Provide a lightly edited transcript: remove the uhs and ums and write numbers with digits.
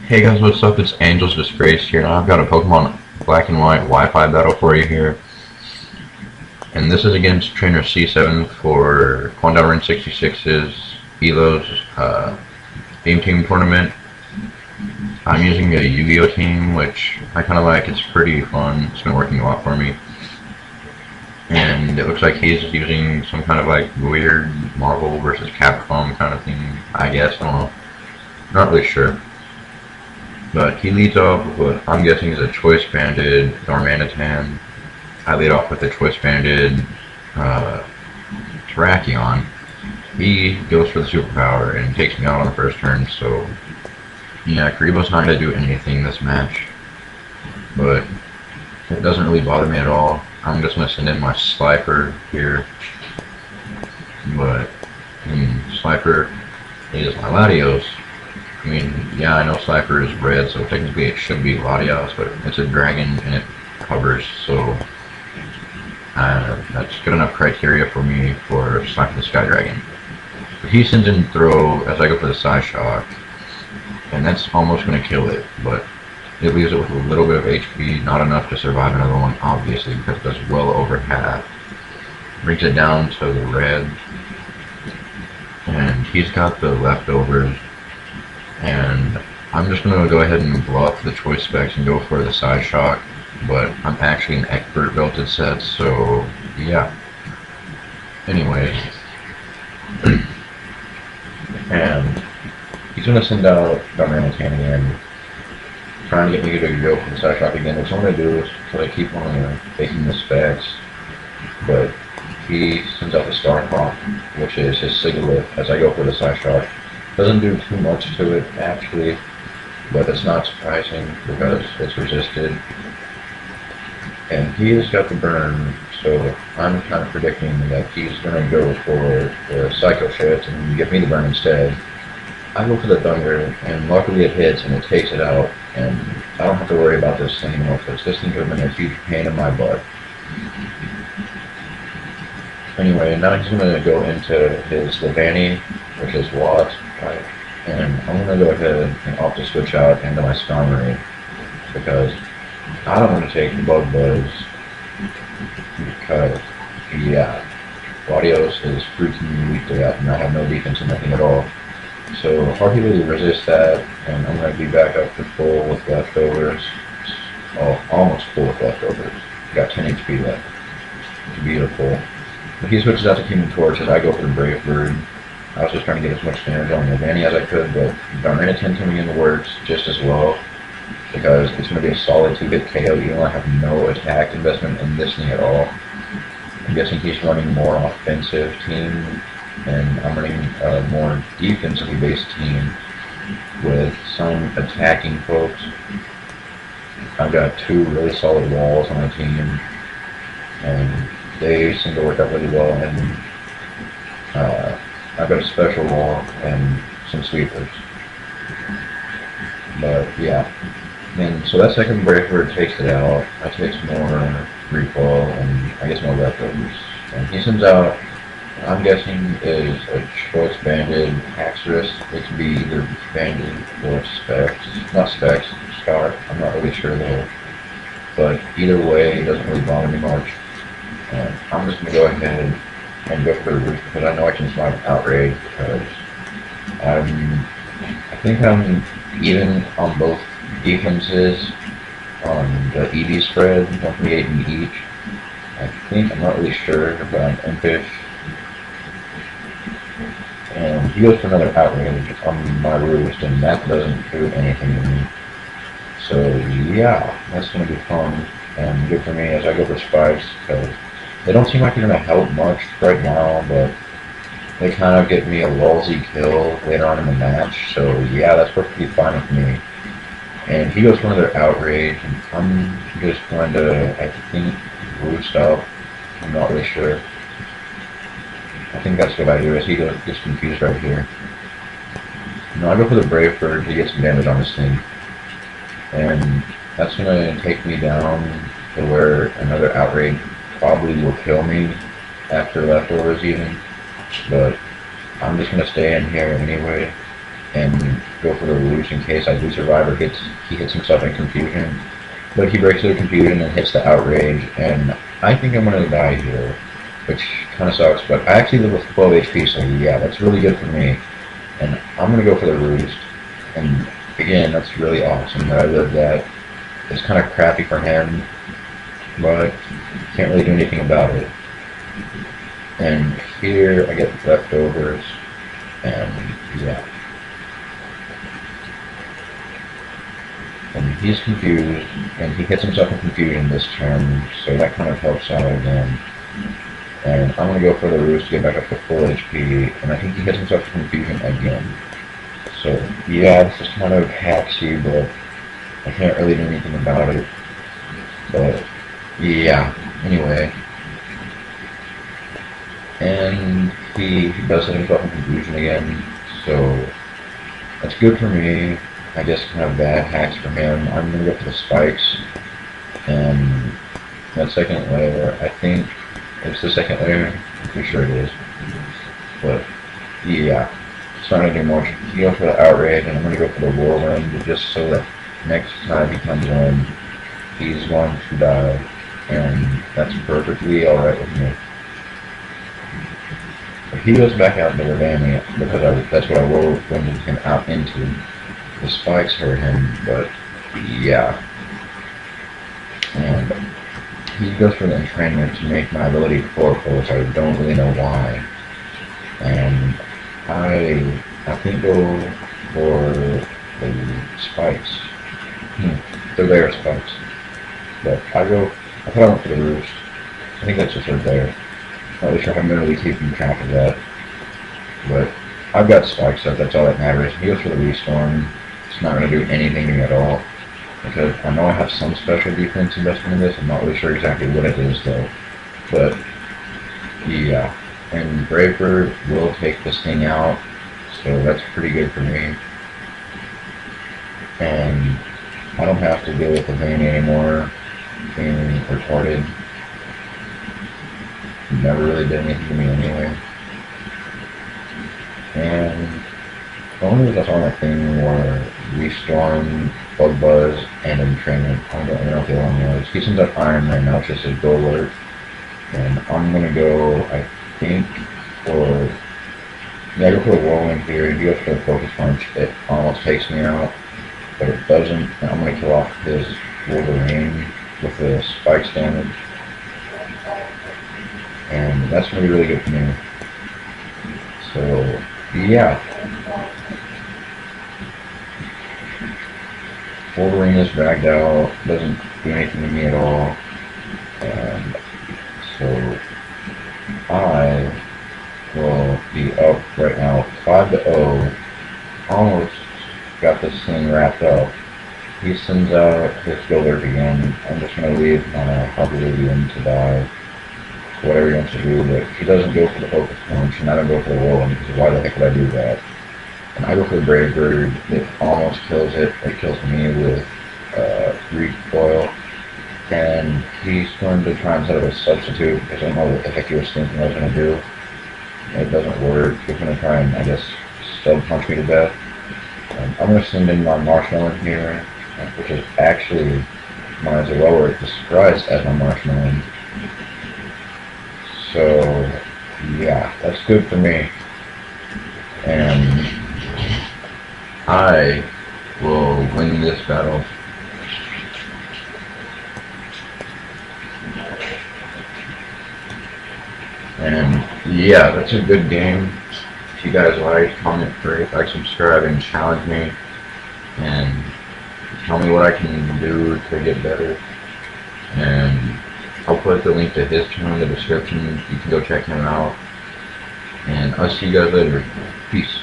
Hey guys, what's up? It's Angel's Disgrace here, and I've got a Pokemon Black and White Wi-Fi battle for you here. And this is against TrainerC7 for Quandale Ring 66's Elo's Theme Team Tournament. I'm using a Yu-Gi-Oh team, which I kind of like. It's pretty fun. It's been working a lot for me. And it looks like he's using some kind of like weird Marvel versus Capcom kind of thing, I guess. I don't know. Not really sure. But he leads off with what I'm guessing is a Choice Banded Darmanitan. I lead off with a Choice Banded Terrakion. He goes for the superpower and takes me out on the first turn, so yeah, Karibo's not going to do anything this match. But it doesn't really bother me at all. I'm just going to send in my Slifer here. But Slifer is my Latios. I mean, yeah, I know Slifer is red, so technically it should be Latios, but it's a dragon and it covers, so that's good enough criteria for me for Slifer the Sky Dragon. But he sends in Throw as I go for the Psy Shock, and that's almost going to kill it, but it leaves it with a little bit of HP, not enough to survive another one, obviously, because it does well over half. Brings it down to the red, and he's got the leftovers. And I'm just going to go ahead and bluff the choice specs and go for the Psy Shock, but I'm actually an expert belted set, so yeah. Anyways, and he's going to send out Darmanitan again, trying to get me to go for the Psy Shock again, which I'm going to do until I keep on taking the specs, but he sends out the Starhawk, which is his Sigilyph, as I go for the Psy Shock. Doesn't do too much to it, actually, but it's not surprising because it's resisted. And he has got the burn, so I'm kind of predicting that he's going to go for the Psycho Shit and give me the burn instead. I go for the Thunder, and luckily it hits and it takes it out, and I don't have to worry about this anymore because this thing could have been a huge pain in my butt. Anyway, now he's going to go into his Levani, which is Watt. Right. And I'm going to go ahead and opt to switch out into my Skarmory because I don't want to take the Bug Buzz because, yeah, Latios is freaking weak to that and I have no defense and nothing at all. So hard to really resist that, and I'm going to be back up to full with leftovers. Oh, almost full with leftovers. Got 10 HP left. It's beautiful. But he switches out to Human Torch as I go for the Brave Bird. I was just trying to get as much damage on Levani as I could, but Darmanitan coming in the works just as well, because it's going to be a solid 2-hit KO even though I have no attack investment in this thing at all. I'm guessing he's running a more offensive team, and I'm running a more defensively based team with some attacking folks. I've got 2 really solid walls on my team, and they seem to work out really well, and I've got a special wall and some sweepers. But yeah. And so that second breaker takes it out. I take some more recall and I guess more leftovers. And he sends out, I'm guessing, is a choice banded Haxorus. It could be either banded or specs. Not specs, Scar. I'm not really sure though. But either way, it doesn't really bother me much. And I'm just going to go ahead and go for the roof because I know I can survive Outrage because I think I'm even on both defenses on the EV spread, 128 in each. I think, I'm not really sure, but I'm impish. And he goes for another Outrage on my roost, and that doesn't do anything to me. So yeah, that's going to be fun and good for me as I go for Spikes because they don't seem like they're going to help much right now, but they kind of get me a lousy kill later on in the match, so yeah, that's perfectly fine with me. And he goes for another Outrage, and I'm just going to, I think, roost up. I'm not really sure. I think that's what I do, is he gets confused right here. No, I go for the Brave Bird to get some damage on this thing. And that's going to take me down to where another Outrage probably will kill me after leftovers even, but I'm just going to stay in here anyway and go for the roost in case I do survive or he hits himself in confusion. But he breaks the confusion and hits the outrage, and I think I'm going to die here, which kind of sucks, but I actually live with 12 HP, so yeah, that's really good for me. And I'm going to go for the roost, and again, that's really awesome that I lived that. It's kind of crappy for him, but can't really do anything about it. And here I get leftovers, and yeah. And he's confused, and he hits himself in confusion this turn, so that kind of helps out again. And I'm going to go for the roost to get back up to full HP, and I think he hits himself in confusion again. So yeah, this is kind of hacksy, but I can't really do anything about it. But yeah, anyway. And he does hit himself in confusion again, so that's good for me. I guess kind of bad hacks for him. I'm going to go for the spikes, and that second layer, I think it's the second layer, I'm pretty sure it is, but yeah, it's not going to do much. He goes for the outrage, and I'm going to go for the whirlwind, just so that next time he comes in, he's going to die, and that's perfectly alright with me. But he goes back out into Ravania, because that's what I whirlwinded him out into. The spikes hurt him, but yeah. And he goes for the entrainment to make my ability powerful, which I don't really know why. And I think go for the spikes. The layer spikes. But I thought I went for the roost. I think that's the third layer. Not really sure how I'm really keeping track of that. But I've got spikes up, that's all that matters. He goes for the restorm. It's not going to do anything to me at all, because I know I have some special defense investment in this. I'm not really sure exactly what it is though, but yeah. And Bravebird will take this thing out, so that's pretty good for me. And I don't have to deal with the vein anymore being retarded. Never really did anything to me anyway. And the only ones that's on that thing were Restorm, Bug Buzz, and Entrainment. I don't know if the other one was. He sends up Iron right now, it just says Go Alert. And I'm gonna go, I think, for... Yeah, I go for the Whirlwind here. He goes for the Focus Punch. It almost takes me out, but it doesn't. And I'm gonna kill off his Wolverine with the Spikes damage. And that's gonna be really good for me. So, yeah. Wolverine is dragged out, doesn't do anything to me at all, and so I will be up right now 5-0, almost got this thing wrapped up. He sends out his Gilbert again. I'm just going to leave my Oblivion to die, whatever he wants to do, but he doesn't go for the Focus Punch, and I don't go for the Whirlwind, because why the heck would I do that? And I go for the Brave Bird. It almost kills it. It kills me with recoil. And he's going to try and set up a substitute, because I don't know what the heck he was thinking I was going to do. It doesn't work. He's going to try and, I guess, stub punch me to death. I'm going to send in my Marshmallow here, which is actually my Zoroark disguised as my Marshmallow. So, yeah, that's good for me. And I will win this battle. And yeah, that's a good game. If you guys like, comment, rate, like, subscribe, and challenge me. And tell me what I can do to get better. And I'll put the link to his channel in the description. You can go check him out. And I'll see you guys later. Peace.